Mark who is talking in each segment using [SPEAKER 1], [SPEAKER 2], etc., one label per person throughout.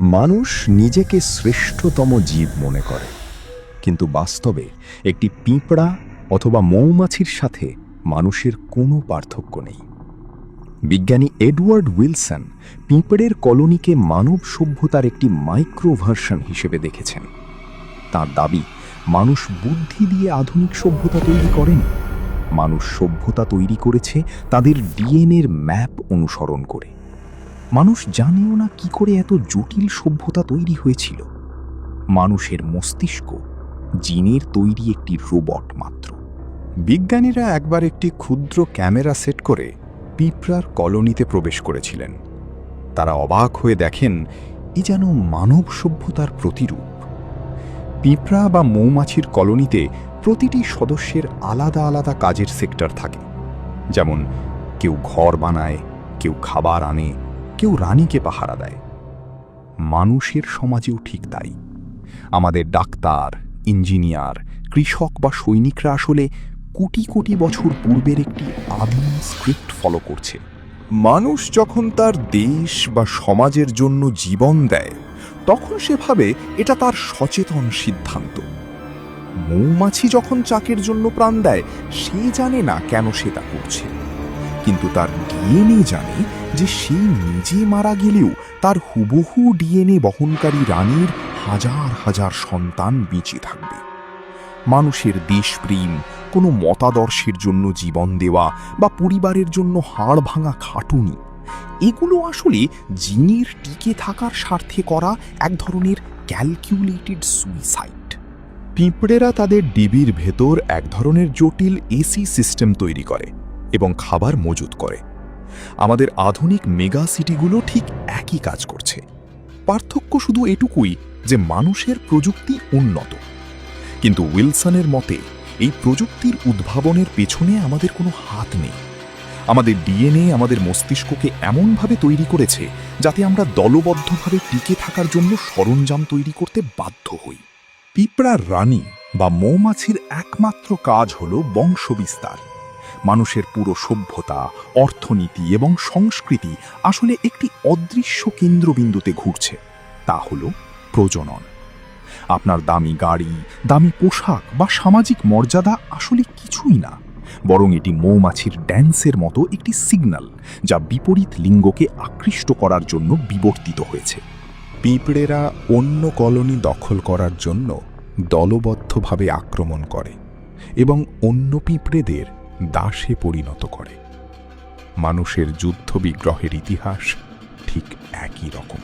[SPEAKER 1] মানুষ নিজেকে শ্রেষ্ঠতম জীব মনে করে, কিন্তু বাস্তবে একটি পিঁপড়া অথবা মৌমাছির সাথে মানুষের কোনো পার্থক্য নেই। বিজ্ঞানী এডওয়ার্ড উইলসন পিঁপড়ের কলোনিকে মানব সভ্যতার একটি মাইক্রোভার্সন হিসেবে দেখেছেন। তার দাবি, মানুষ বুদ্ধি দিয়ে আধুনিক সভ্যতা তৈরি করেন, মানুষ সভ্যতা তৈরি করেছে তাদের ডিএনএর ম্যাপ অনুসরণ করে। মানুষ জানেও না কি করে এত জটিল সভ্যতা তৈরি হয়েছিল। মানুষের মস্তিষ্ক জিনের তৈরি একটি রোবট মাত্র।
[SPEAKER 2] বিজ্ঞানীরা একবার একটি ক্ষুদ্র ক্যামেরা সেট করে পিঁপড়ার কলোনিতে প্রবেশ করেছিলেন। তারা অবাক হয়ে দেখেন, এ যেন মানব সভ্যতার প্রতিরূপ। পিঁপড়া বা মৌমাছির কলোনিতে প্রতিটি সদস্যের আলাদা আলাদা কাজের সেক্টর থাকে। যেমন কেউ ঘর বানায়, কেউ খাবার আনে, কেউ রানীকে পাহারা দেয়। মানুষের সমাজেও ঠিক তাই। আমাদের ডাক্তার, ইঞ্জিনিয়ার, কৃষক বা সৈনিকরা আসলে কোটি কোটি বছর পূর্বের একটি আদিম স্ক্রিপ্ট ফলো করছে। মানুষ যখন তার দেশ বা সমাজের জন্য জীবন দেয়, তখন সে ভাবে এটা তার সচেতন সিদ্ধান্ত। মৌমাছি যখন চাকের জন্য প্রাণ দেয়, সে জানে না কেন সে তা করছে, কিন্তু তার ডিএনএ জানে যে সে নিজে মারা গেলেও তার হুবহু ডিএনএ বহনকারী রানীর হাজার হাজার সন্তান বেঁচে থাকবে। মানুষের দেশপ্রেম, কোনো মতাদর্শের জন্য জীবন দেওয়া বা পরিবারের জন্য হাড় ভাঙা খাটুনি, এগুলো আসলে জিনের টিকে থাকার স্বার্থে করা এক ধরনের ক্যালকুলেটেড সুইসাইড। পিঁপড়েরা তাদের ডিবির ভেতর এক ধরনের জটিল এসি সিস্টেম তৈরি করে এবং খাবার মজুত করে। আমাদের আধুনিক মেগা সিটিগুলো ঠিক একই কাজ করছে। পার্থক্য শুধু এটুকুই যে মানুষের প্রযুক্তি উন্নত। কিন্তু উইলসনের মতে এই প্রযুক্তির উদ্ভাবনের পেছনে আমাদের কোনো হাত নেই। আমাদের ডিএনএ আমাদের মস্তিষ্ককে এমনভাবে তৈরি করেছে যাতে আমরা দলবদ্ধভাবে টিকে থাকার জন্য সরঞ্জাম তৈরি করতে বাধ্য হই। পিঁপড়ার রানী বা মৌমাছির একমাত্র কাজ হল বংশবিস্তার। মানুষের পুরো সভ্যতা, অর্থনীতি এবং সংস্কৃতি আসলে একটি অদৃশ্য কেন্দ্রবিন্দুতে ঘুরছে, তা হল প্রজনন। আপনার দামি গাড়ি, দামি পোশাক বা সামাজিক মর্যাদা আসলে কিছুই না, বরং এটি মৌমাছির ড্যান্সের মতো একটি সিগন্যাল যা বিপরীত লিঙ্গকে আকৃষ্ট করার জন্য বিবর্তিত হয়েছে। পিঁপড়েরা অন্য কলোনি দখল করার জন্য দলবদ্ধভাবে আক্রমণ করে এবং অন্য পিঁপড়েদের দাসে পরিণত করে। মানুষের যুদ্ধবিগ্রহের ইতিহাস ঠিক একই রকম।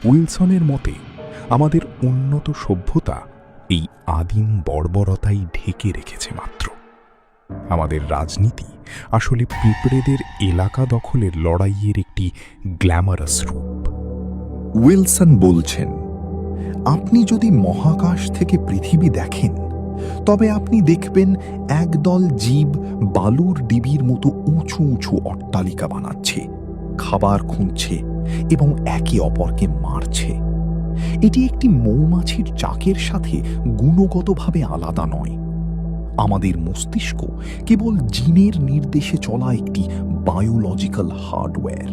[SPEAKER 2] উইলসনের মতে আমাদের উন্নত সভ্যতা এই আদিম বর্বরতাই ঢেকে রেখেছে মাত্র। আমাদের রাজনীতি আসলে পিঁপড়েদের এলাকা দখলের লড়াইয়ের একটি গ্ল্যামারাস রূপ। উইলসন বলছেন, আপনি যদি মহাকাশ থেকে পৃথিবী দেখেন, তবে আপনি দেখবেন একদল জীব বালুর ডিবির মতো উঁচু উঁচু অট্টালিকা বানাচ্ছে, খাবার খুঁজছে এবং একে অপরকে মারছে। এটি একটি মৌমাছির চাকের সাথে গুণগতভাবে আলাদা নয়। আমাদের মস্তিষ্ক কেবল জিনের নির্দেশে চলা একটি বায়োলজিক্যাল হার্ডওয়্যার।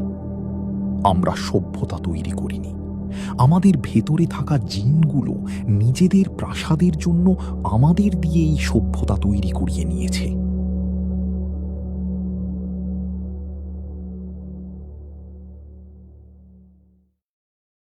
[SPEAKER 2] আমরা সভ্যতা তৈরি করিনি। আমাদের ভেতরে থাকা জিনগুলো নিজেদের প্রাসাদের জন্য আমাদের দিয়ে এই সভ্যতা তৈরি করিয়ে নিয়েছে।